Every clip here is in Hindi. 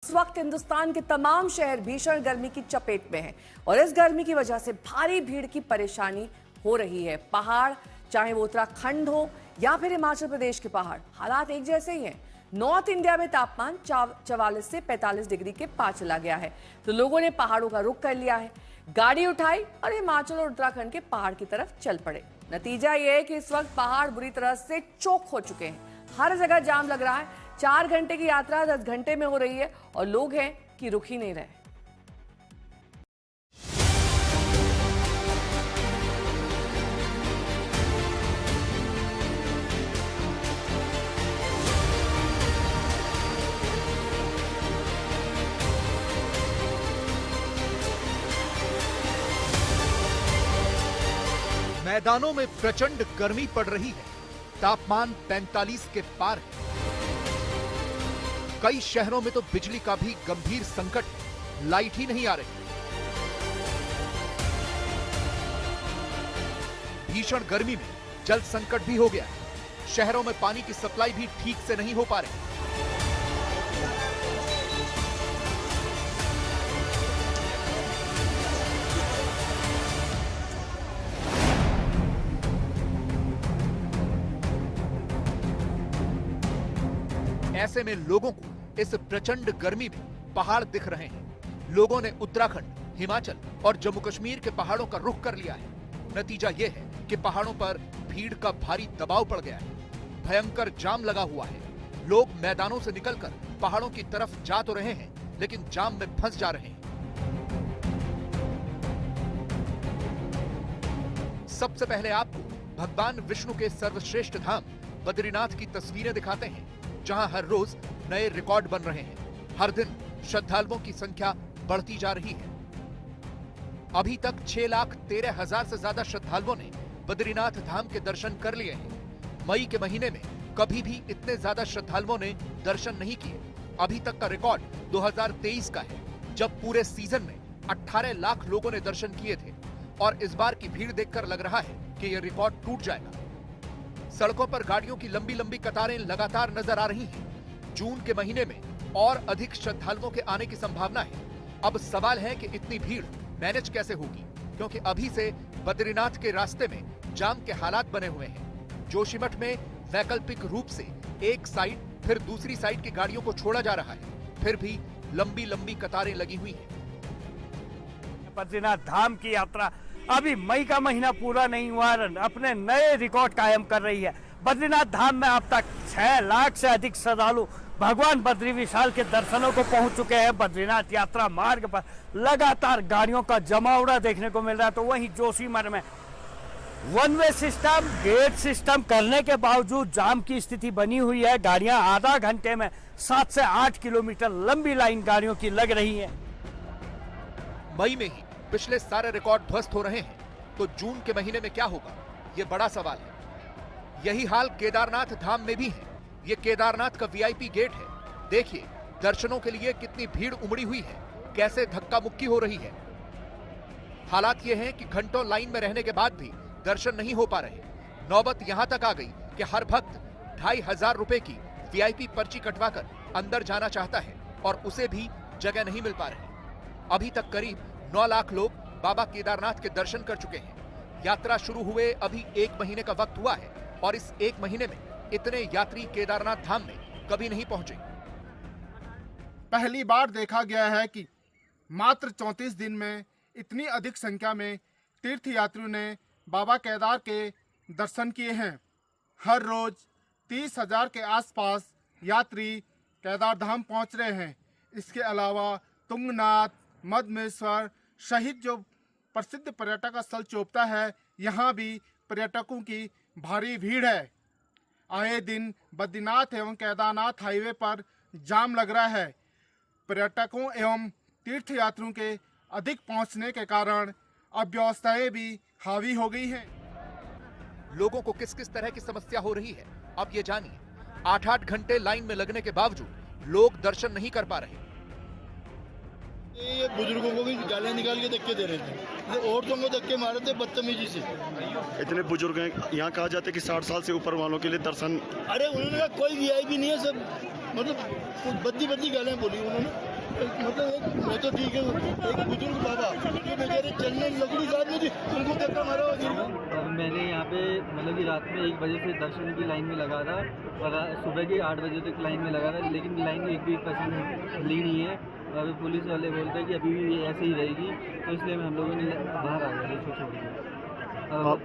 इस वक्त हिंदुस्तान के तमाम शहर भीषण गर्मी की चपेट में हैं और इस गर्मी की वजह से भारी भीड़ की परेशानी हो रही है। पहाड़, चाहे वो उत्तराखंड हो या फिर हिमाचल प्रदेश के पहाड़, हालात एक जैसे ही हैं। नॉर्थ इंडिया में तापमान 44 से 45 डिग्री के पार चला गया है, तो लोगों ने पहाड़ों का रुख कर लिया है, गाड़ी उठाई और हिमाचल और उत्तराखंड के पहाड़ की तरफ चल पड़े। नतीजा यह है कि इस वक्त पहाड़ बुरी तरह से चोक हो चुके हैं, हर जगह जाम लग रहा है। 4 घंटे की यात्रा 10 घंटे में हो रही है और लोग हैं कि रुक ही नहीं रहे। मैदानों में प्रचंड गर्मी पड़ रही है, तापमान 45 के पार है। कई शहरों में तो बिजली का भी गंभीर संकट है, लाइट ही नहीं आ रही। भीषण गर्मी में जल संकट भी हो गया है, शहरों में पानी की सप्लाई भी ठीक से नहीं हो पा रही। ऐसे में लोगों को इस प्रचंड गर्मी में पहाड़ दिख रहे हैं। लोगों ने उत्तराखंड, हिमाचल और जम्मू कश्मीर के पहाड़ों का रुख कर लिया है। नतीजा यह है कि पहाड़ों पर भीड़ का भारी दबाव पड़ गया है, भयंकर जाम लगा हुआ है। लोग मैदानों से निकलकर पहाड़ों की तरफ जा तो रहे हैं, लेकिन जाम में फंस जा रहे हैं। सबसे पहले आपको भगवान विष्णु के सर्वश्रेष्ठ धाम बद्रीनाथ की तस्वीरें दिखाते हैं, जहां हर रोज नए रिकॉर्ड बन रहे हैं। हर दिन श्रद्धालुओं की संख्या बढ़ती जा रही है। अभी तक 6,13,000 से ज्यादा श्रद्धालुओं ने बद्रीनाथ धाम के दर्शन कर लिए हैं। मई के महीने में कभी भी इतने ज्यादा श्रद्धालुओं ने दर्शन नहीं किए। अभी तक का रिकॉर्ड 2023 का है, जब पूरे सीजन में 18 लाख लोगों ने दर्शन किए थे। और इस बार की भीड़ देखकर लग रहा है कि यह रिकॉर्ड टूट जाएगा। सड़कों पर गाड़ियों की लंबी लंबी कतारें लगातार नजर आ रही हैं। जून के महीने में और अधिक श्रद्धालुओं के आने की संभावना है। अब सवाल है कि इतनी भीड़ मैनेज कैसे होगी, क्योंकि अभी से बद्रीनाथ के रास्ते में जाम के हालात बने हुए हैं। जोशीमठ में वैकल्पिक रूप से एक साइड फिर दूसरी साइड की गाड़ियों को छोड़ा जा रहा है, फिर भी लंबी लंबी कतारें लगी हुई हैं। बद्रीनाथ धाम की यात्रा अभी मई का महीना पूरा नहीं हुआ, अपने नए रिकॉर्ड कायम कर रही है। बद्रीनाथ धाम में अब तक 6 लाख से अधिक श्रद्धालु भगवान बद्री विशाल के दर्शनों को पहुंच चुके हैं। बद्रीनाथ यात्रा मार्ग पर लगातार गाड़ियों का जमावड़ा देखने को मिल रहा है। तो वहीं जोशीमठ में one way system, gate system करने के बावजूद जाम की स्थिति बनी हुई है। गाड़ियां आधा घंटे में 7 से 8 किलोमीटर लंबी लाइन गाड़ियों की लग रही है। मई में ही पिछले सारे रिकॉर्ड ध्वस्त हो रहे हैं, तो जून के महीने में क्या होगा, ये बड़ा सवाल है। यही हाल केदारनाथ धाम में भी है। ये केदारनाथ का वीआईपी गेट है। देखिए दर्शनों के लिए कितनी भीड़ उमड़ी हुई है, कैसे धक्का मुक्की हो रही है। हालात ये हैं कि घंटों लाइन में रहने के बाद भी दर्शन नहीं हो पा रहे। नौबत यहां तक आ गई कि हर भक्त 2,500 रुपए की वीआईपी पर्ची कटवाकर अंदर जाना चाहता है और उसे भी जगह नहीं मिल पा रही। अभी तक करीब 9 लाख लोग बाबा केदारनाथ के दर्शन कर चुके हैं। यात्रा शुरू हुए अभी 1 महीने का वक्त हुआ है और इस 1 महीने में इतने यात्री केदारनाथ धाम में कभी नहीं पहुंचे। पहली बार देखा गया है कि मात्र 34 दिन में इतनी अधिक संख्या में तीर्थयात्रियों ने बाबा केदार के दर्शन किए हैं। हर रोज 30,000 के आसपास यात्री केदार धाम पहुंच रहे हैं। इसके अलावा तुंगनाथ, मधमेश्वर सहित जो प्रसिद्ध पर्यटक स्थल चोपता है, यहाँ भी पर्यटकों की भारी भीड़ है। आए दिन बद्रीनाथ एवं केदारनाथ हाईवे पर जाम लग रहा है। पर्यटकों एवं तीर्थयात्रियों के अधिक पहुंचने के कारण अब व्यवस्थाएं भी हावी हो गई हैं। लोगों को किस किस तरह की समस्या हो रही है, अब ये जानिए। 8-8 घंटे लाइन में लगने के बावजूद लोग दर्शन नहीं कर पा रहे। ये बुजुर्गों को भी गालियां निकाल के धक्के दे रहे थे, ये औरतों को धक्के मारे थे बदतमीजी से। इतने बुजुर्ग हैं, यहाँ कहा जाता है कि 60 साल से ऊपर वालों के लिए दर्शन। अरे उन्होंने कहा कोई वीआईपी नहीं है, सब मतलब बद्दी गालियां बोली उन्होंने। मैं तो ठीक है, एक बुजुर्ग बाबा जो बेचारे चलने लकड़ी साथ में थी, उनको धक्का मारा हो। मैंने यहाँ पे मतलब कि रात में 1 बजे से दर्शन की लाइन में लगा था और सुबह के 8 बजे तक लाइन में लगा था, लेकिन लाइन एक भी % ली नहीं है। और पुलिस वाले बोलते हैं कि अभी भी ये ऐसे ही रहेगी, तो इसलिए हम लोगों ने बाहर आ गए इसको छोड़ दिया।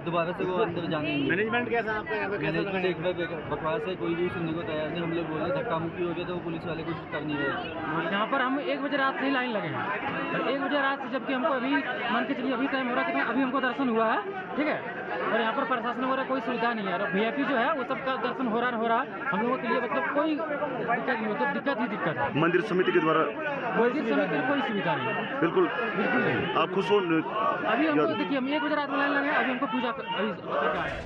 दोबारा से वो अंदर जाने नहीं। मैनेजमेंट कैसा है आपका? मैनेजमेंट एक बार बकवास है, कोई भी सुनने को तैयार नहीं। हम लोग बोले धक्का मुक्की हो गया तो वो पुलिस वाले कुछ कर नहीं रहे। यहाँ पर हम 1 बजे रात से ही लाइन लगे हैं, और 1 बजे रात से, जबकि हमको अभी मान के चलिए अभी टाइम हो रहा है कितना, अभी हमको दर्शन हुआ है, ठीक है। और यहाँ पर प्रशासन वगैरह कोई सुविधा नहीं है, और VIP जो है वो सबका दर्शन हो रहा है। हम लोगों के लिए मतलब कोई दिक्कत नहीं, मतलब दिक्कत ही दिक्कत है। मंदिर समिति के द्वारा मंदिर समिति में कोई सुविधा नहीं है, बिल्कुल बिल्कुल नहीं। आप खुश हो? अभी हमको देखिए, हम 1 बजे रात में लाइन लगे, अभी हमको पूजा अभी करके आए।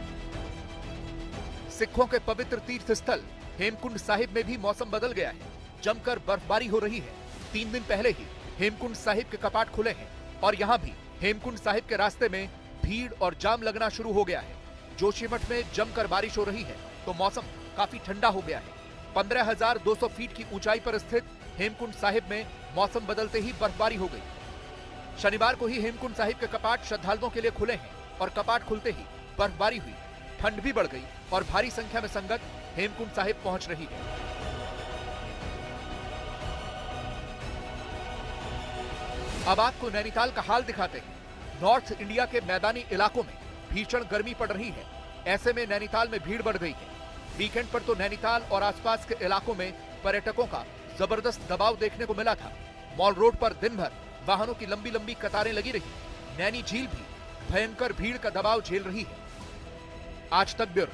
सिखों के पवित्र तीर्थ स्थल हेमकुंड साहिब में भी मौसम बदल गया है। जमकर बर्फबारी हो रही है। 3 दिन पहले ही हेमकुंड साहिब के कपाट खुले हैं और यहाँ भी हेमकुंड साहिब के रास्ते में भीड़ और जाम लगना शुरू हो गया है। जोशीमठ में जमकर बारिश हो रही है तो मौसम काफी ठंडा हो गया है। 15,200 फीट की ऊंचाई पर स्थित हेमकुंड साहिब में मौसम बदलते ही बर्फबारी हो गई। शनिवार को ही हेमकुंड साहिब के कपाट श्रद्धालुओं के लिए खुले हैं और कपाट खुलते ही बर्फबारी हुई, ठंड भी बढ़ गई और भारी संख्या में संगत हेमकुंड साहिब पहुंच रही है। अब आपको नैनीताल का हाल दिखाते हैं। नॉर्थ इंडिया के मैदानी इलाकों में भीषण गर्मी पड़ रही है। ऐसे में नैनीताल में भीड़ बढ़ गई है। वीकेंड पर तो नैनीताल और आसपास के इलाकों में पर्यटकों का जबरदस्त दबाव देखने को मिला था। मॉल रोड पर दिन भर वाहनों की लंबी लंबी कतारें लगी रही। नैनी झील भी भयंकर भीड़ का दबाव झेल रही है। आज तक ब्यूरो।